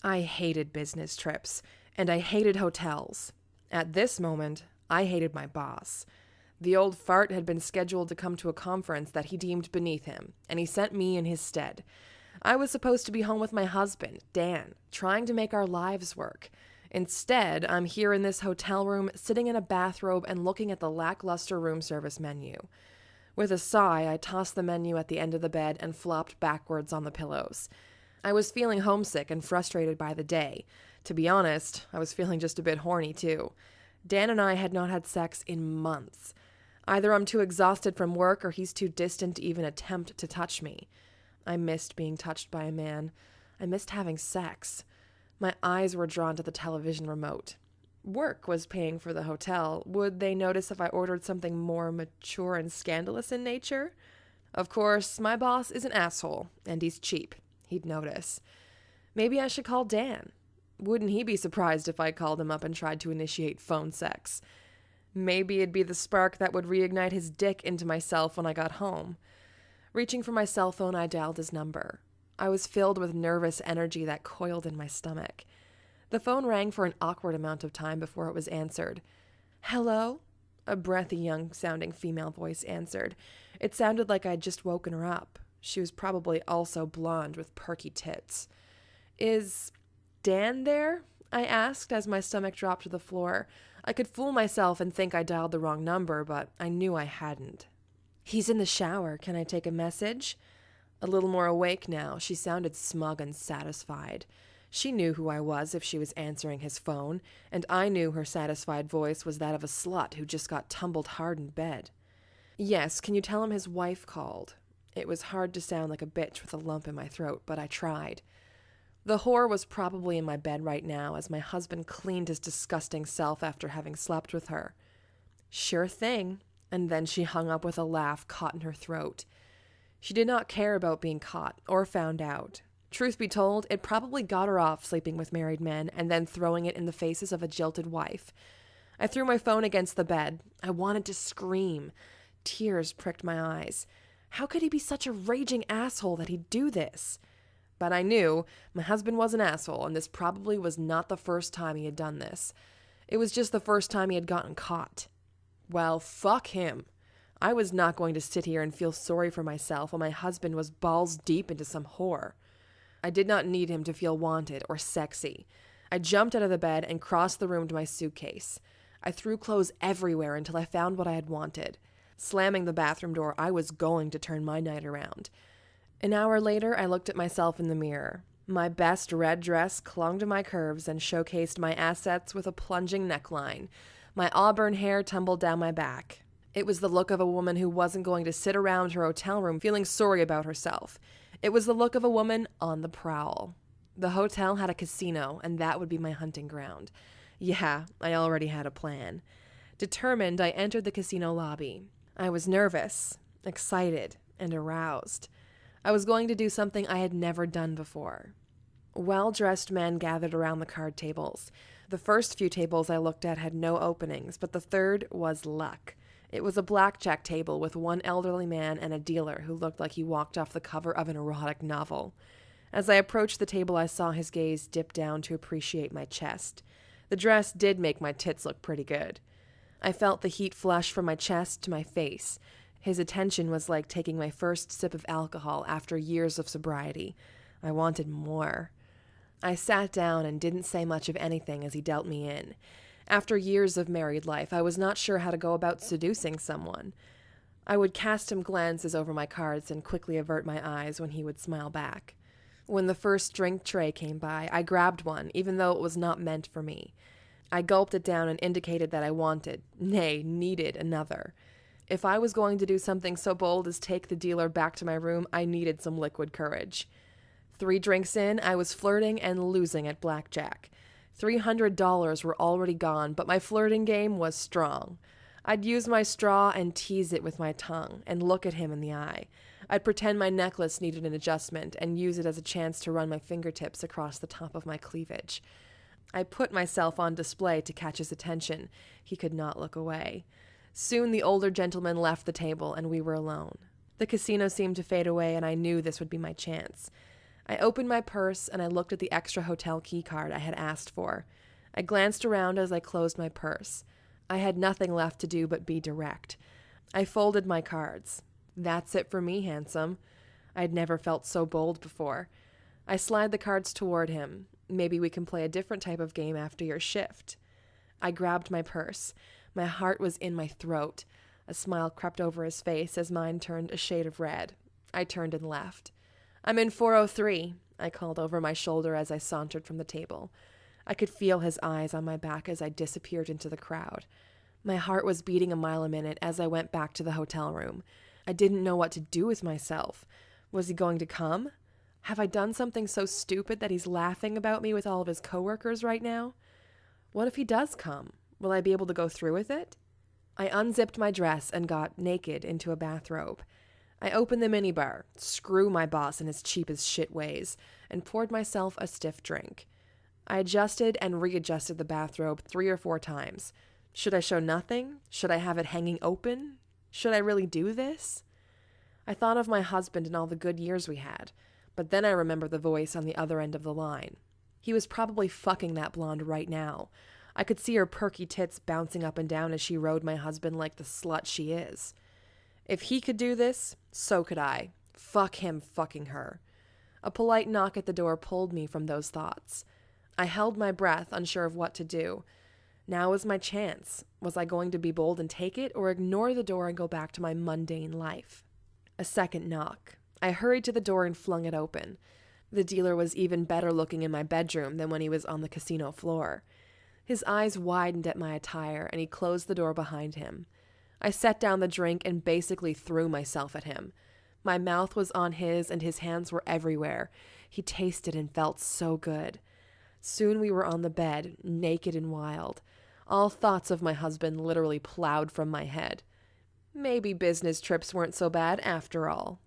I hated business trips, and I hated hotels. At this moment, I hated my boss. The old fart had been scheduled to come to a conference that he deemed beneath him, and he sent me in his stead. I was supposed to be home with my husband, Dan, trying to make our lives work. Instead, I'm here in this hotel room, sitting in a bathrobe and looking at the lackluster room service menu. With a sigh, I tossed the menu at the end of the bed and flopped backwards on the pillows. I was feeling homesick and frustrated by the day. To be honest, I was feeling just a bit horny too. Dan and I had not had sex in months. Either I'm too exhausted from work or he's too distant to even attempt to touch me. I missed being touched by a man. I missed having sex. My eyes were drawn to the television remote. Work was paying for the hotel. Would they notice if I ordered something more mature and scandalous in nature? Of course, my boss is an asshole, and he's cheap. He'd notice. Maybe I should call Dan. Wouldn't he be surprised if I called him up and tried to initiate phone sex? Maybe it'd be the spark that would reignite his dick into myself when I got home. Reaching for my cell phone, I dialed his number. I was filled with nervous energy that coiled in my stomach. The phone rang for an awkward amount of time before it was answered. "Hello?" A breathy, young-sounding female voice answered. It sounded like I'd just woken her up. She was probably also blonde with perky tits. "Is Dan there?" I asked as my stomach dropped to the floor. I could fool myself and think I dialed the wrong number, but I knew I hadn't. "He's in the shower. Can I take a message?" A little more awake now, she sounded smug and satisfied. She knew who I was if she was answering his phone, and I knew her satisfied voice was that of a slut who just got tumbled hard in bed. "Yes, can you tell him his wife called?" It was hard to sound like a bitch with a lump in my throat, but I tried. The whore was probably in my bed right now as my husband cleaned his disgusting self after having slept with her. "Sure thing," and then she hung up with a laugh caught in her throat. She did not care about being caught or found out. Truth be told, it probably got her off sleeping with married men and then throwing it in the faces of a jilted wife. I threw my phone against the bed. I wanted to scream. Tears pricked my eyes. How could he be such a raging asshole that he'd do this? But I knew my husband was an asshole, and this probably was not the first time he had done this. It was just the first time he had gotten caught. Well, fuck him. I was not going to sit here and feel sorry for myself while my husband was balls deep into some whore. I did not need him to feel wanted or sexy. I jumped out of the bed and crossed the room to my suitcase. I threw clothes everywhere until I found what I had wanted. Slamming the bathroom door, I was going to turn my night around. An hour later, I looked at myself in the mirror. My best red dress clung to my curves and showcased my assets with a plunging neckline. My auburn hair tumbled down my back. It was the look of a woman who wasn't going to sit around her hotel room feeling sorry about herself. It was the look of a woman on the prowl. The hotel had a casino, and that would be my hunting ground. Yeah, I already had a plan. Determined, I entered the casino lobby. I was nervous, excited, and aroused. I was going to do something I had never done before. Well-dressed men gathered around the card tables. The first few tables I looked at had no openings, but the third was luck. It was a blackjack table with one elderly man and a dealer who looked like he walked off the cover of an erotic novel. As I approached the table, I saw his gaze dip down to appreciate my chest. The dress did make my tits look pretty good. I felt the heat flush from my chest to my face. His attention was like taking my first sip of alcohol after years of sobriety. I wanted more. I sat down and didn't say much of anything as he dealt me in. After years of married life, I was not sure how to go about seducing someone. I would cast him glances over my cards and quickly avert my eyes when he would smile back. When the first drink tray came by, I grabbed one, even though it was not meant for me. I gulped it down and indicated that I wanted, nay, needed another. If I was going to do something so bold as take the dealer back to my room, I needed some liquid courage. 3 drinks in, I was flirting and losing at blackjack. $300 were already gone, but my flirting game was strong. I'd use my straw and tease it with my tongue and look at him in the eye. I'd pretend my necklace needed an adjustment and use it as a chance to run my fingertips across the top of my cleavage. I put myself on display to catch his attention. He could not look away. Soon the older gentleman left the table and we were alone. The casino seemed to fade away and I knew this would be my chance. I opened my purse and I looked at the extra hotel key card I had asked for. I glanced around as I closed my purse. I had nothing left to do but be direct. I folded my cards. That's it for me, handsome. I'd never felt so bold before. I slide the cards toward him. Maybe we can play a different type of game after your shift. I grabbed my purse. My heart was in my throat. A smile crept over his face as mine turned a shade of red. I turned and left. I'm in 403, I called over my shoulder as I sauntered from the table. I could feel his eyes on my back as I disappeared into the crowd. My heart was beating a mile a minute as I went back to the hotel room. I didn't know what to do with myself. Was he going to come? Have I done something so stupid that he's laughing about me with all of his coworkers right now? What if he does come? Will I be able to go through with it? I unzipped my dress and got naked into a bathrobe. I opened the minibar, screw my boss and his cheap as shit ways, and poured myself a stiff drink. I adjusted and readjusted the bathrobe 3 or 4 times. Should I show nothing? Should I have it hanging open? Should I really do this? I thought of my husband and all the good years we had, but then I remembered the voice on the other end of the line. He was probably fucking that blonde right now. I could see her perky tits bouncing up and down as she rode my husband like the slut she is. If he could do this, so could I. Fuck him fucking her. A polite knock at the door pulled me from those thoughts. I held my breath, unsure of what to do. Now was my chance. Was I going to be bold and take it, or ignore the door and go back to my mundane life? A second knock. I hurried to the door and flung it open. The dealer was even better looking in my bedroom than when he was on the casino floor. His eyes widened at my attire, and he closed the door behind him. I set down the drink and basically threw myself at him. My mouth was on his, and his hands were everywhere. He tasted and felt so good. Soon we were on the bed, naked and wild. All thoughts of my husband literally plowed from my head. Maybe business trips weren't so bad after all.